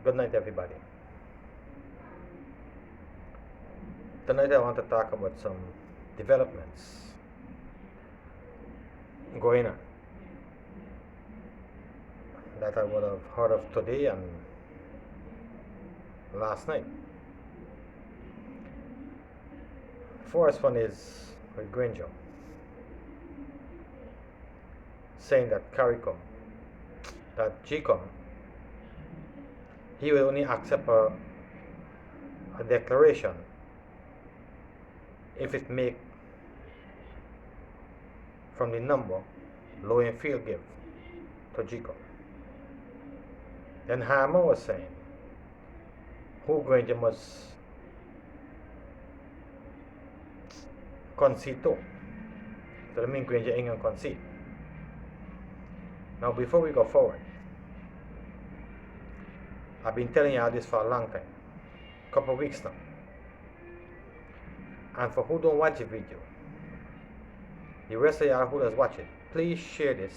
Good night, everybody. Tonight I want to talk about some developments going on that I would have heard of today and last night. First one is with Granger saying that CARICOM, that GCOM, he will only accept a declaration if it make from the number low and field give to GCOM. Then Hammer was saying who Granger must concede to. So that means Granger ain't gonna concede. Now before we go forward, I've been telling y'all this for a long time, couple of weeks now. And for who don't watch the video, the rest of y'all who does watch it, please share this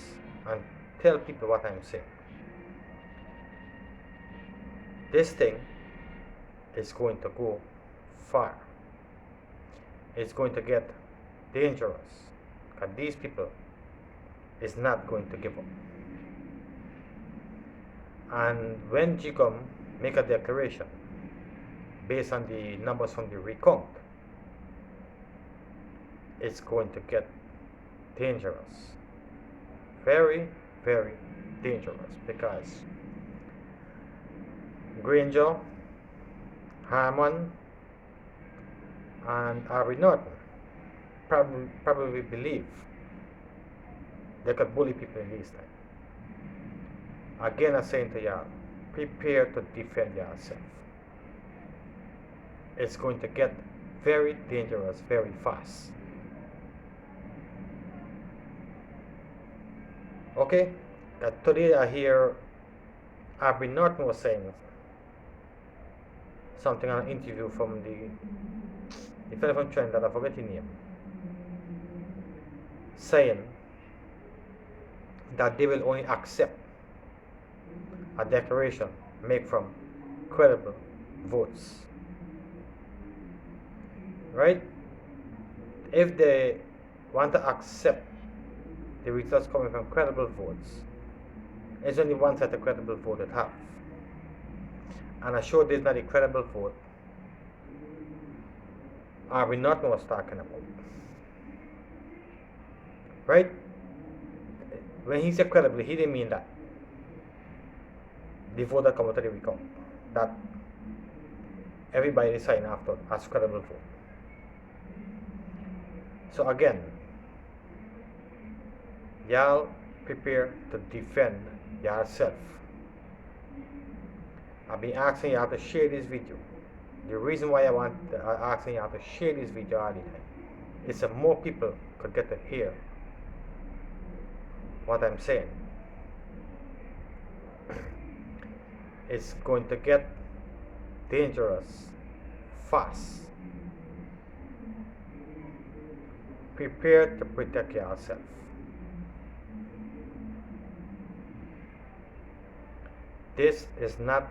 and tell people what I'm saying. This thing is going to go far. It's going to get dangerous because these people is not going to give up. And when GCOM make a declaration based on the numbers from the recount, it's going to get dangerous. Very, very dangerous, because Granger, Harmon, and Ari Norton probably believe they could bully people in this time. Again, I'm saying to y'all, prepare to defend yourself. It's going to get very dangerous very fast. Okay? Today I hear Ari Norton was saying something on an interview from the fellow from China that I forget his name, saying that they will only accept a declaration made from credible votes. Right? If they want to accept the results coming from credible votes, there's only one set of credible vote that have. And I'm sure this is not a credible vote Ari Norton was talking about. Right? When he said credibly, he didn't mean that the vote that come out of the recount, that everybody signed after as credible vote. So again, y'all prepare to defend yourself. I've been asking y'all to share this video. The reason why I'm asking y'all to share this video all the time is so more people could get to hear what I'm saying. It's going to get dangerous fast. Prepare to protect yourself. This is not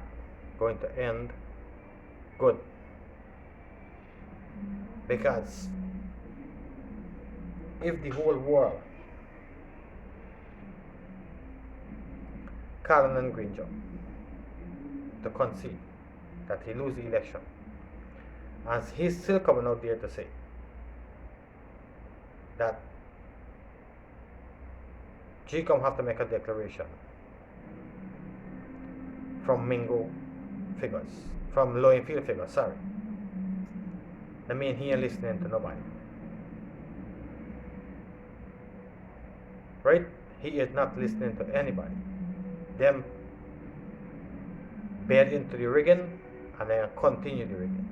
going to end good, because if the whole world calling on Granger to concede that he lose the election, and he's still coming out there to say that GCOM have to make a declaration from Mingo figures, from low and field figures, sorry. I mean, he ain't listening to nobody. Right? He is not listening to anybody. Them bed into the rigging and then continue the rigging.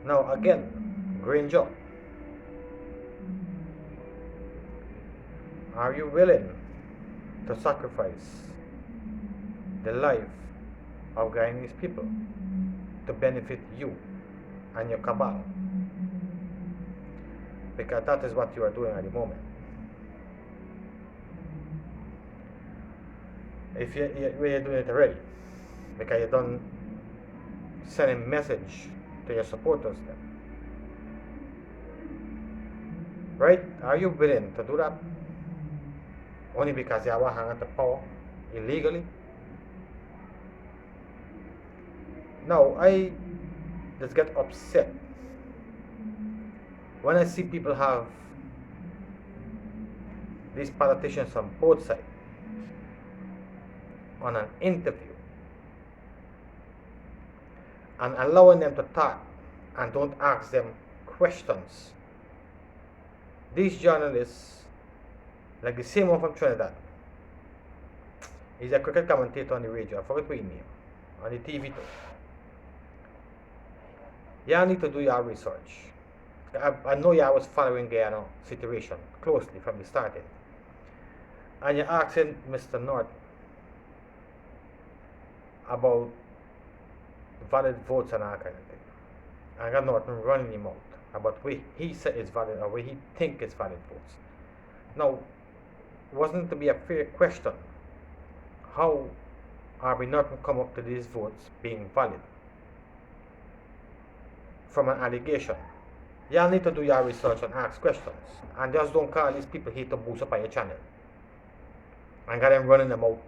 Now again, Granger, are you willing to sacrifice the life of Guyanese people to benefit you and your cabal? Because that is what you are doing at the moment. If you're doing it already, because you don't send a message to your supporters then. Right? Are you willing to do that? Only because you have a hand at the power illegally? No, I just get upset when I see people have these politicians on both sides on an interview and allowing them to talk and don't ask them questions. These journalists, like the same one from Trinidad, he's a cricket commentator on the radio, I forget what his name, on the TV too. You need to do your research. I know you was following Guyana situation closely from the starting. And you're asking Mr. North about valid votes and all kind of thing. I got Norton running him out about where he said is valid or where he think is valid votes. Now, wasn't it to be a fair question? How are we not come up to these votes being valid from an allegation? Y'all need to do your research and ask questions. And just don't call these people here to boost up on your channel. And got them running them out.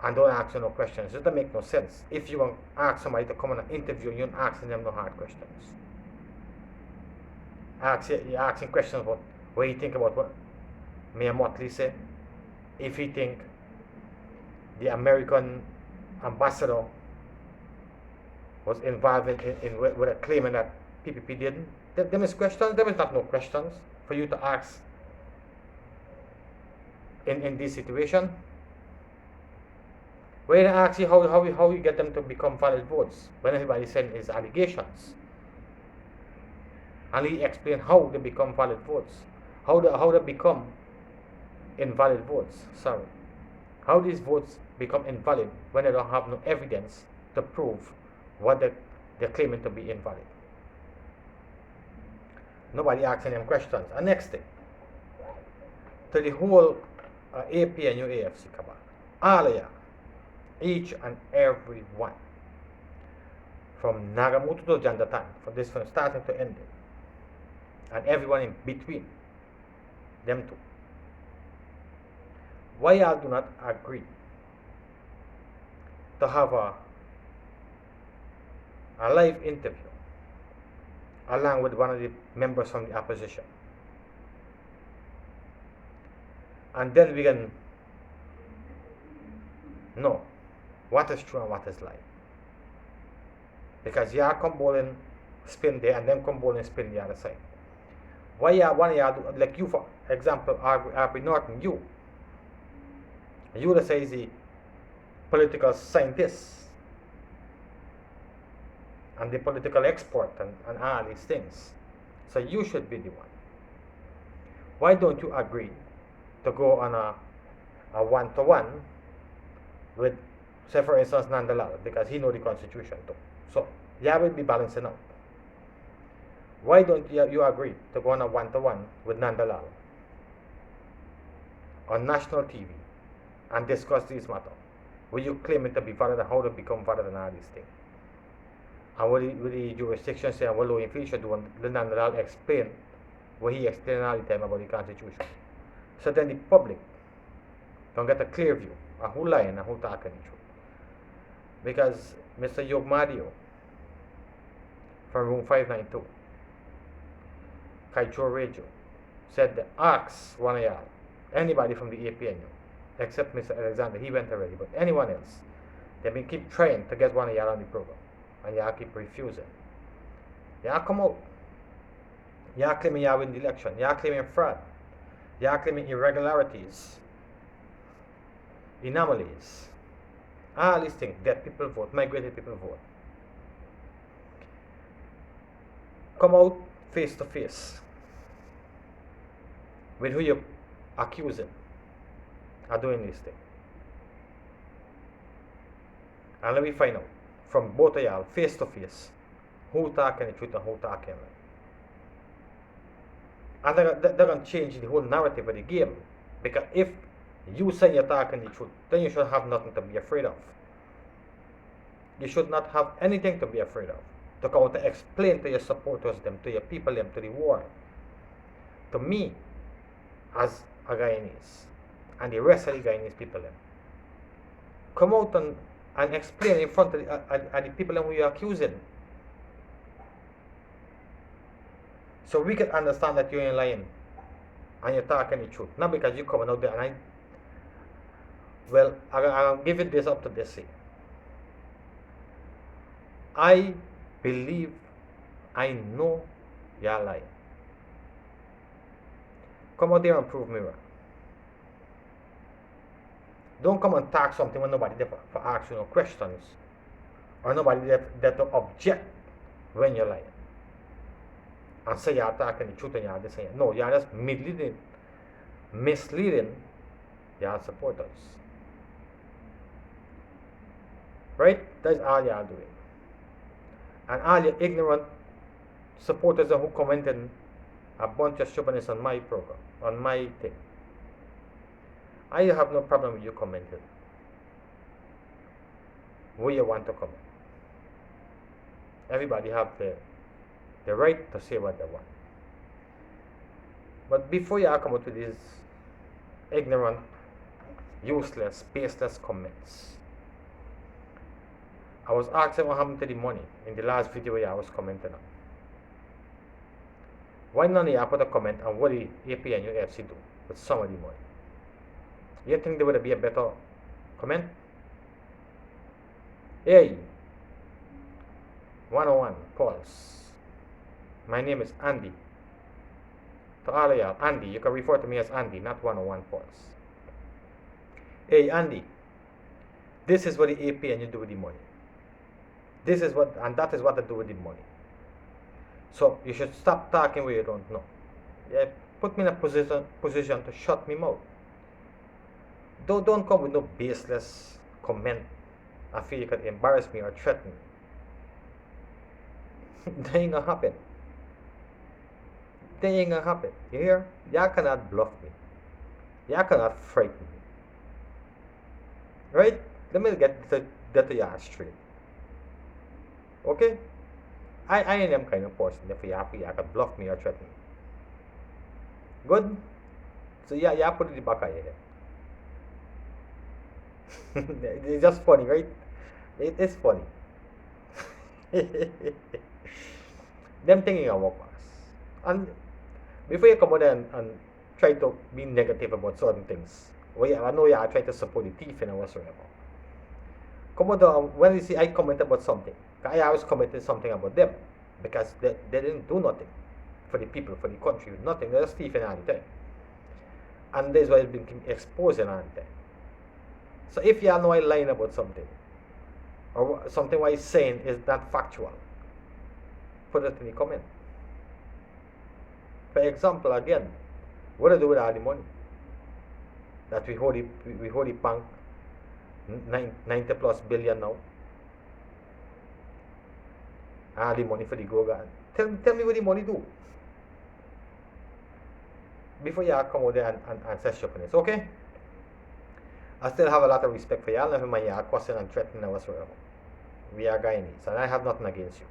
And don't ask them no questions. It doesn't make no sense. If you want to ask somebody to come on an interview, you're not asking them no hard questions. You're asking questions about what you think about what Mayor Motley said. If he think the American ambassador was involved in with a claiming that PPP didn't. Them is questions. There is not no questions for you to ask in this situation. When I ask you how you get them to become valid votes when everybody sends his allegations, and he explain how they become valid votes, how they become invalid votes. Sorry, how these votes become invalid when they don't have no evidence to prove what they're claiming to be invalid. Nobody asking them questions. And next thing, to the whole APNU AFC cabal, all of you, each and every one, from Nagamutu to Jandatan, from this from starting to ending, and everyone in between, them two. Why y'all do not agree to have a live interview along with one of the members from the opposition, and then we can know what is true and what is lie? Because y'all come bowling spin there and then come bowling spin the other side. Why y'all one of y'all do, like you for example, Arby Norton, you that says the political scientist and the political expert and all these things. So you should be the one. Why don't you agree to go on a one-to-one with, say for instance, Nandalal, because he knows the constitution too. So yeah, will be balancing out. Why don't you agree to go on a one-to-one with Nandalal on national TV and discuss this matter? Will you claim it to be valid and how to become valid and all these things? And will the jurisdiction say, well, if he should do, and Nandalal explain what he explained all the time about the constitution. So then the public don't get a clear view of who lying and who talking the truth. Because Mr. Yogmadio from room 592, Kaicho Radio, said that ask one of y'all, anybody from the APNU, except Mr. Alexander, he went already, but anyone else, they've been keep trying to get one of y'all on the program, and y'all keep refusing. Y'all come out. Y'all claiming y'all win the election. Y'all claiming fraud. Y'all claiming irregularities, anomalies, all these things, that people vote, migrated people vote. Come out face to face with who you're accusing of doing this thing. And let me find out from both of y'all, face to face, who talking the truth and who talking lie. And they're going to change the whole narrative of the game. Because if you say you're talking the truth, then you should have nothing to be afraid of. You should not have anything to be afraid of. To come out to explain to your supporters, them, to your people, them, to the world, to me, as a Guyanese, and the rest of the Guyanese people, them. Come out and explain in front of the people who you're accusing. So we can understand that you're lying and you're talking the truth. Not because you're coming out there and I'll give it this up to this year. I believe, I know you're lying. Come out there and prove me wrong. Don't come and talk something when nobody there for ask you no questions, or nobody there to object when you're lying. And say you're talking the truth and you're just saying, no, you're just misleading your supporters. Right? That's all you're doing. And all your ignorant supporters who commented a bunch of stupidness on my program, on my thing. I have no problem with you commenting where you want to comment. Everybody have the right to say what they want. But before you come out with these ignorant, useless, baseless comments, I was asking what happened to the money in the last video I was commenting on. Why none of you put a comment on what the AP and AFC do with some of the money? You think there would be a better comment? Hey, 101 Pulse. My name is Andy. To all of y'all, Andy, you can refer to me as Andy, not 101 Pulse. Hey, Andy, this is what the AP and you do with the money. This is what, and that is what I do with the money. So you should stop talking where you don't know. Yeah, put me in a position to shut me mouth. Don't come with no baseless comment. I feel you could embarrass me or threaten me. That ain't gonna happen. That ain't gonna happen. You hear? Y'all cannot bluff me. Y'all cannot frighten me. Right? Let me get to y'all straight. Okay? I ain't them kind of person if y'all can bluff me or threaten me. Good? So y'all put it in the back of your head. It's just funny, right? It's funny. Them thinking of work pass. And before you come out and try to be negative about certain things, well, I know you are trying to support the thief and whatsoever. Come out when you see I comment about something, I always commented something about them because they didn't do nothing for the people, for the country, nothing. They're just thieving all the time. And that's why it's been exposing all the time. So if y'all know I lying about something, or something what I'm saying is not factual, put it in the comment. For example, again, what do I do with all the money that we hold the bank 90 plus billion now? All the money for the Goga. Tell me what the money do before y'all come out there and say stupidness, okay? I still have a lot of respect for y'all, never mind y'all cussing and threatening and whatsoever. We are Guyanese, and I have nothing against you.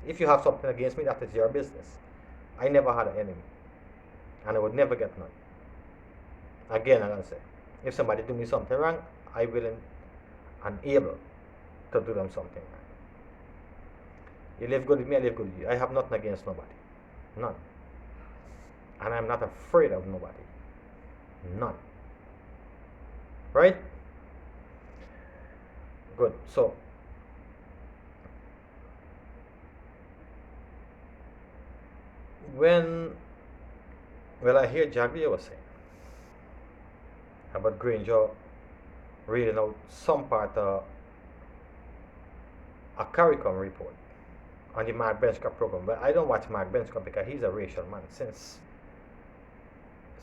If you have something against me, that is your business. I never had an enemy, and I would never get none. Again, I'm gonna say, if somebody do me something wrong, I will and able to do them something wrong. You live good with me, I live good with you. I have nothing against nobody, none, and I'm not afraid of nobody, none. Right? Good. So I hear Jagger was saying about Granger reading out some part of a CARICOM report on the Mark Benchcott program. But I don't watch Mark Benchcott because he's a racial man since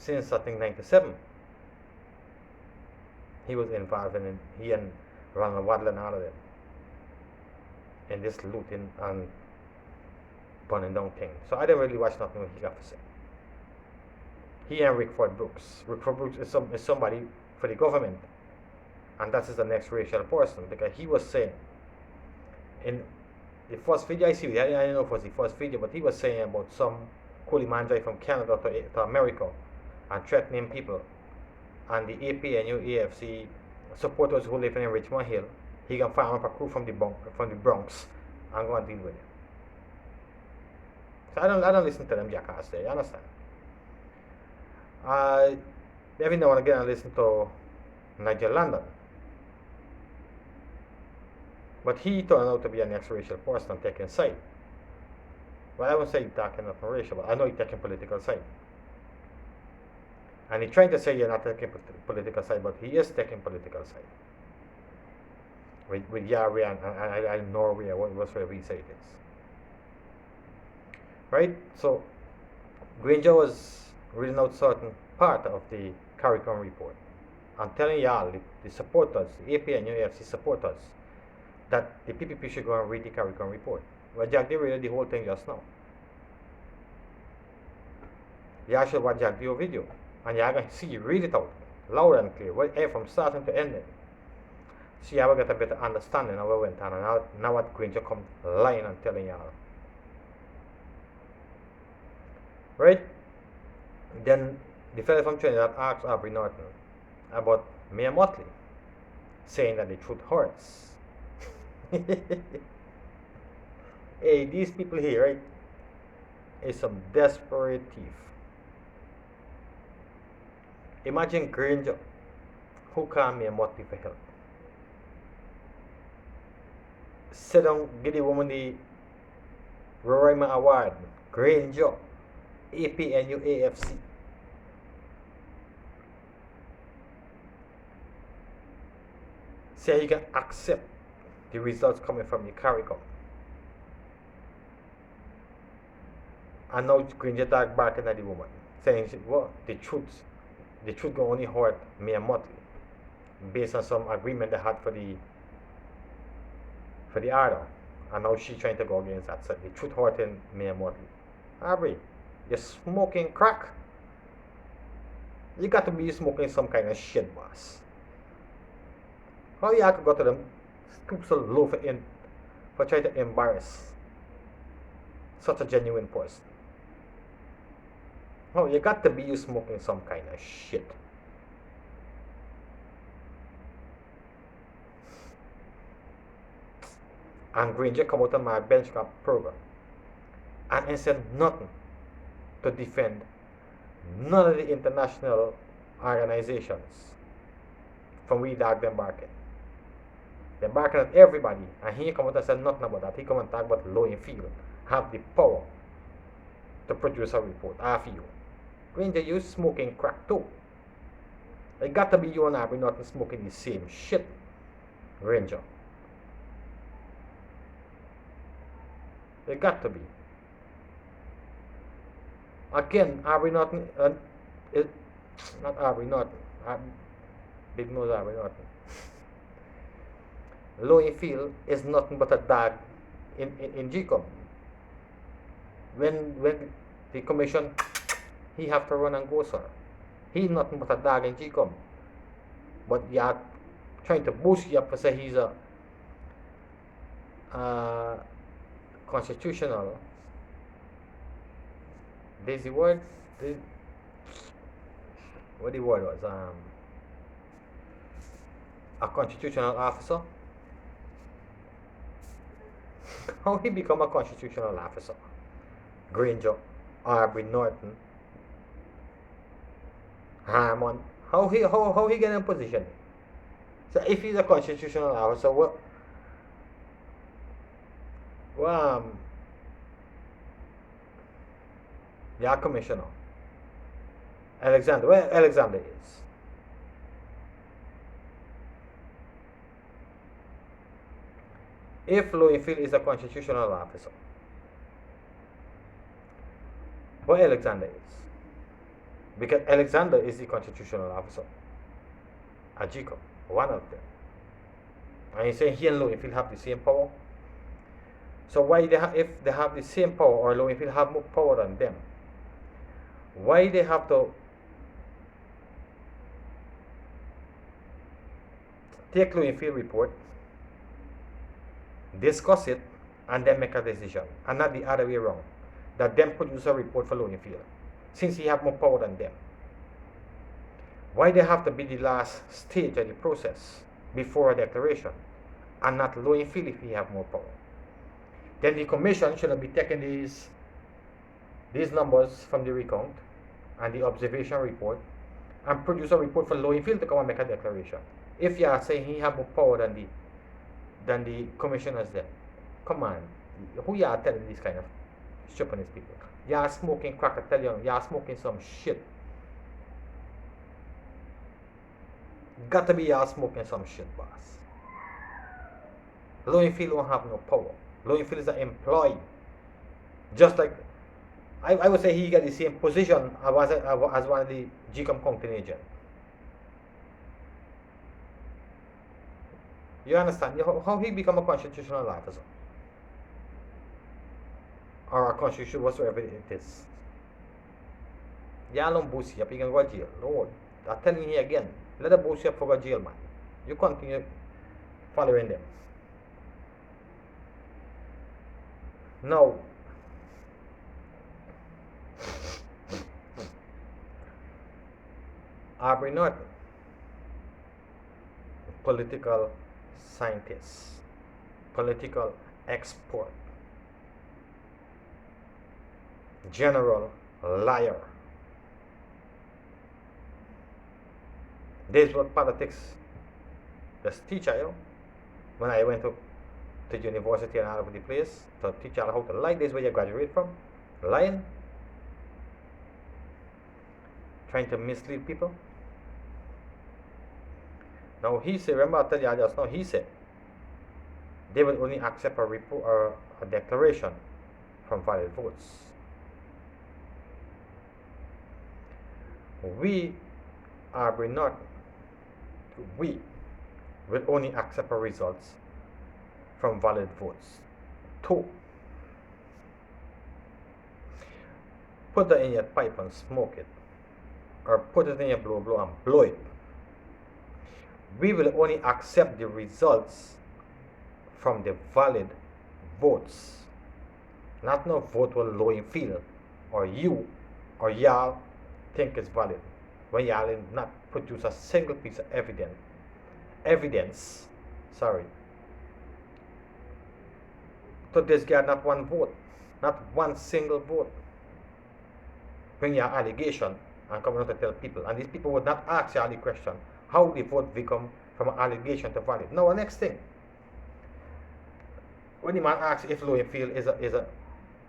I think 97. He was involved in he and Ronald Waddle and all of them in this looting and burning down thing. So I didn't really watch nothing what he got to say. He and Rickford Brooks. Rickford Brooks is somebody for the government, and that is the next racial person because he was saying in the first video I see, I don't know if it was the first video, but he was saying about some coolie man drive from Canada to America and threatening people. And the APNU AFC supporters who live in Richmond Hill, he can farm up a crew from the Bronx and go and deal with it. So I don't listen to them jackass there, you understand? Every now and again I listen to Nigel London. But he turned out to be an ex-racial person taking side. Well, I won't say he's taking nothing racial, but I know he's taking political side. And he's trying to say you're not taking political side, but he is taking political side. With Yahweh and Norway, whatever he say it is. Right? So, Granger was reading out certain part of the CARICOM report and telling y'all, the supporters, the AP and AFC supporters, that the PPP should go and read the CARICOM report. Well, Jack, they read the whole thing just now. You should watch Jack do video, and you're going to see, read it out, loud and clear, from starting to ending. So you will get a better understanding of what went on, and now what Granger come lying and telling y'all. Right? Then the fellow from Trinidad asked Aubrey Norton about Mayor Motley, saying that the truth hurts. Hey, these people here, right, is some desperate thief. Imagine Granger, who called Mayor Motley for help. Sit down, give the woman the Roraima Award, Granger, APNU AFC. Say you can accept the results coming from the CARICOM. And now Granger talk back at the woman, saying, well, the truth will only hurt Mayor Motley, based on some agreement they had for the order. And now she's trying to go against that. So the truth hurting Mayor Motley. Aubrey, you're smoking crack. You got to be smoking some kind of shit, boss. How you have to go to them, scoop so low for trying to embarrass such a genuine person? Oh, you got to be smoking some kind of shit. And Granger come out on my benchmark program and he said nothing to defend none of the international organizations from we dog them barking. They're barking at everybody, and he come out and said nothing about that. He come and talk about low in field have the power to produce a report after you. Granger, you smoking crack too. It got to be you and Aubrey Norton smoking the same shit, Granger. It got to be. Again, Aubrey Norton, not Aubrey Norton, big nose Aubrey Norton. Lowenfield is nothing but a dog in GCOM. When the commission, he have to run and go, sir. He's nothing but a dog in GCOM. But you are trying to boost you up to say he's a constitutional. There's the word. What the word was? A constitutional officer. How he become a constitutional officer? Granger, Aubrey Norton, Harmon. How he get in position? So if he's a constitutional officer, yeah, commissioner. Alexander, where Alexander is. If Lowenfield is a constitutional officer, where Alexander is. Because Alexander is the constitutional officer. Ajiko, one of them. And you say he and Lowenfield have the same power? So why if they have the same power, or Lowenfield have more power than them, why they have to take Lowenfield report discuss it, and then make a decision, and not the other way around. That them produce a report for Lowenfield, since he have more power than them. Why they have to be the last stage of the process before a declaration, and not Lowenfield if he have more power? Then the commission should be taking these numbers from the recount and the observation report and produce a report for Lowenfield to come and make a declaration. If you are saying he have more power than the commissioners then, come on, who you are telling these kind of stupidness people? You are smoking crack, I tell you, you are smoking some shit. Got to be you are smoking some shit, boss. Lowenfield don't have no power. Lowenfield is an employee. Just like, I would say he got the same position as one of the GCOM counting agent. You understand how he become a constitutional officer? Or a constitution, whatsoever it is. Y'all don't boost you up, you can go to jail. Lord, I'm telling you again, let them boost you up for go jail, man. You continue following them. Now, Aubrey Norton, political scientist, political expert, general liar. This is what politics does teach you. When I went to university and all over the place to teach you how to lie, this is where you graduate from. Lying, trying to mislead people. Now he said, remember I tell you just now, he said they will only accept a report or a declaration from valid votes. We are not, we will only accept our results from valid votes. 2. Put that in your pipe and smoke it, or put it in your blow and blow it. We will only accept the results from the valid votes. Not no vote will Lowenfield or you or y'all think is valid when y'all did not produce a single piece of evidence, to discard not one vote, not one single vote. Bring your allegation and come out to tell people, and these people would not ask y'all the question how the vote become from an allegation to valid. Now the next thing, when the man asks if Lowenfield is a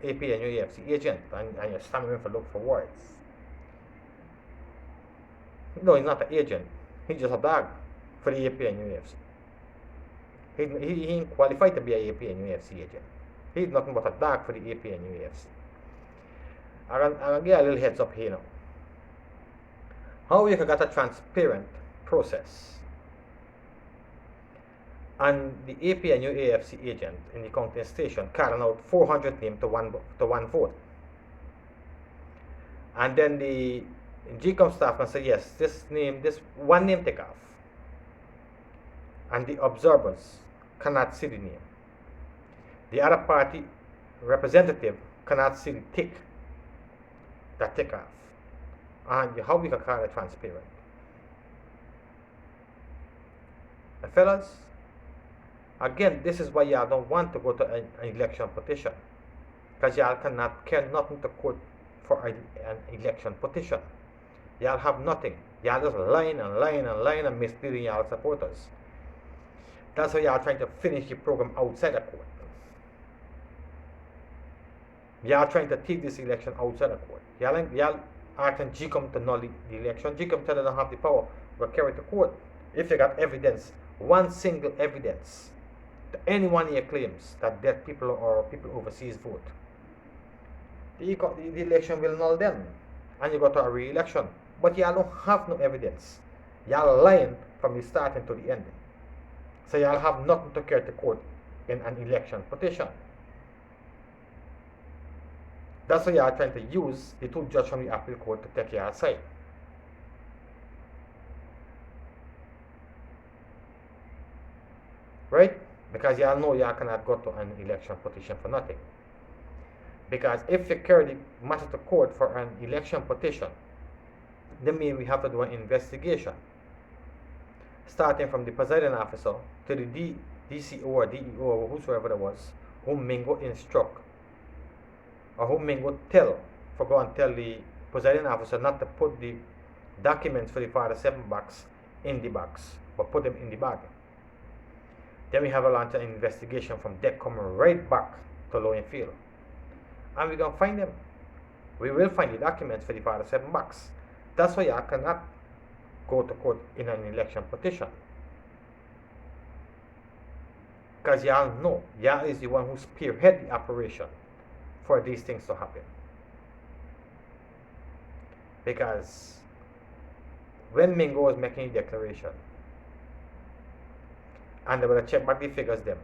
APNU AFC agent, and you're stammering for look for words. No, he's not an agent. He's just a dog for the APNU AFC. He ain't qualified to be an APNU AFC agent. He's nothing but a dog for the APNU AFC. I'm gonna get a little heads up here now. How you can get a transparent process and the APNU AFC agent in the counting station carrying out 400 names to one vote, and then the GCOM staff can say yes, this one name take off, and the observers cannot see the name. The other party representative cannot see the tick that take off. And how we can call it transparent? And fellas, again, this is why y'all don't want to go to an election petition, because y'all cannot care nothing to court for an election petition. Y'all have nothing. Y'all just lying and misleading y'all supporters. That's why y'all trying to finish the program outside the court. Y'all trying to take this election outside the court. Y'all asking GCOM to null the election. GCOM tell them don't have the power to carry it to court. If you got evidence, one single evidence, that anyone here claims that dead people or people overseas vote, the election will null them, and you go to a re-election. But y'all don't have no evidence. Y'all lying from the starting to the ending. So y'all have nothing to carry to court in an election petition. That's why y'all trying to use the two judges from the appeal court to take your side. Right? Because y'all know y'all cannot go to an election petition for nothing. Because if you carry the matter to court for an election petition, then means we have to do an investigation, starting from the presiding officer to the DCO or DEO or whosoever it was, whom Mingo instruct or whom Mingo tell for go and tell the presiding officer not to put the documents for the 47 box in the box, but put them in the bag. Then we have a launch an investigation from deck coming right back to Low and Field. And we're going to find them. We will find the documents for the 47 box. That's why y'all cannot go to court in an election petition. Because y'all know, y'all is the one who spearhead the operation for these things to happen. Because when Mingo was making a declaration, and they would check back the figures them,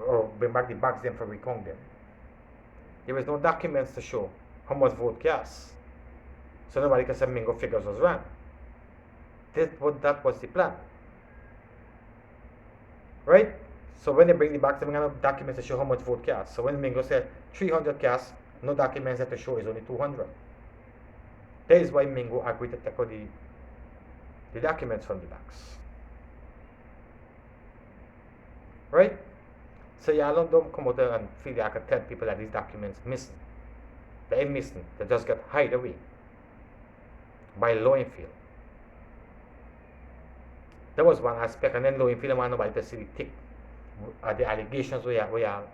or bring back the bags them for recount them, there was no documents to show how much vote cast. So nobody can say Mingo figures was wrong. That was the plan. Right? So when they bring the bags, they bring no documents to show how much vote cast. So when Mingo said 300 cast, no documents that to show is only 200. That is why Mingo agreed to take out the documents from the bags. Right? So y'all don't come out there and feel like I can tell people that these documents missing. They ain't missing. They just get hid away by Low and Field. That was one aspect, and then Low and Field want nobody to see the tick, the allegations where y'all,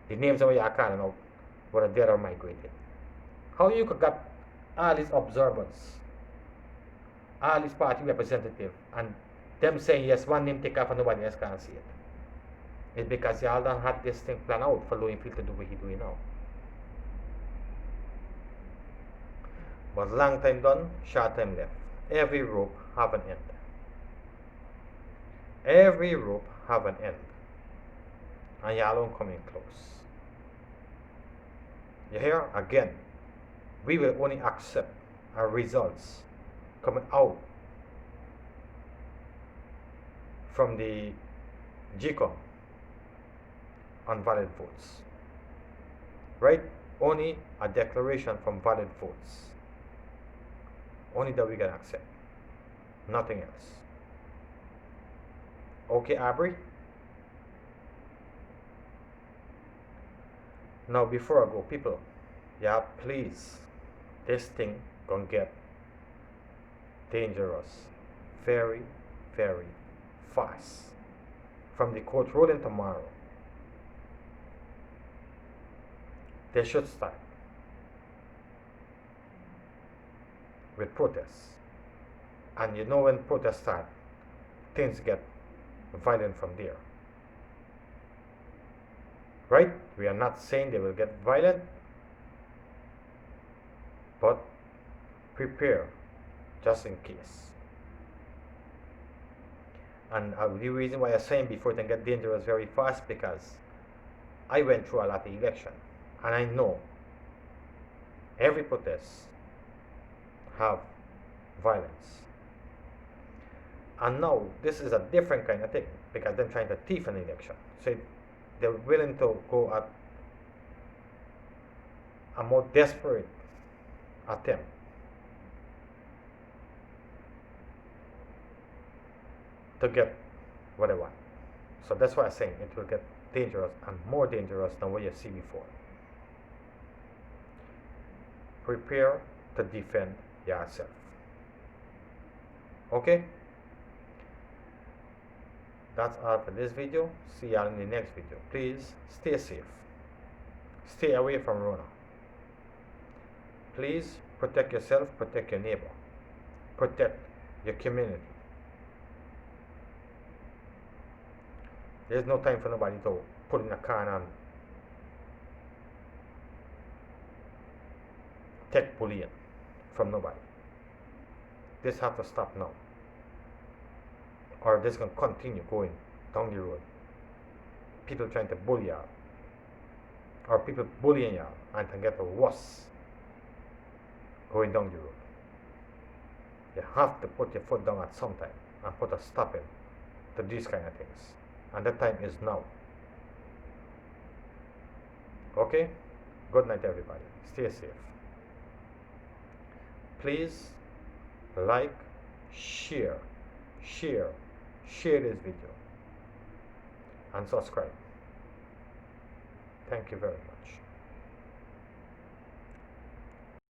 the names where y'all calling out, whether they are migrated. How you could get all these observers, all these party representatives, and them saying yes, one name take off and nobody else can see it. It's because y'all don't have this thing planned out for Low and Field to do what he's doing now. But long time done, short time left. Every rope have an end. Every rope have an end. And y'all don't come in close. You hear? Again, we will only accept our results coming out from the GCOM on valid votes. Right? Only a declaration from valid votes. Only that we can accept. Nothing else. Okay, Aubrey? Now before I go, people, yeah, please, this thing gonna get dangerous very, very fast. From the court ruling tomorrow, they should start with protests. And you know when protests start, things get violent from there. Right? We are not saying they will get violent, but prepare just in case. And the reason why I'm saying before it can get dangerous very fast, because I went through a lot of election, and I know every protest have violence. And now this is a different kind of thing, because they're trying to thief an election. So they're willing to go at a more desperate attempt to get what they want. So that's why I'm saying it will get dangerous and more dangerous than what you see before. Prepare to defend yourself. Okay? That's all for this video. See y'all in the next video. Please stay safe. Stay away from Rona. Please protect yourself, protect your neighbor, protect your community. There's no time for nobody to put in a car and take bullying from nobody. This has to stop now, or this can continue going down the road. People trying to bully y'all, or people bullying y'all, and can get worse going down the road. You have to put your foot down at some time and put a stop in to these kind of things. and that time is now. Okay? Good night, everybody. Stay safe. Please like, share, share, share this video, and subscribe. Thank you very much.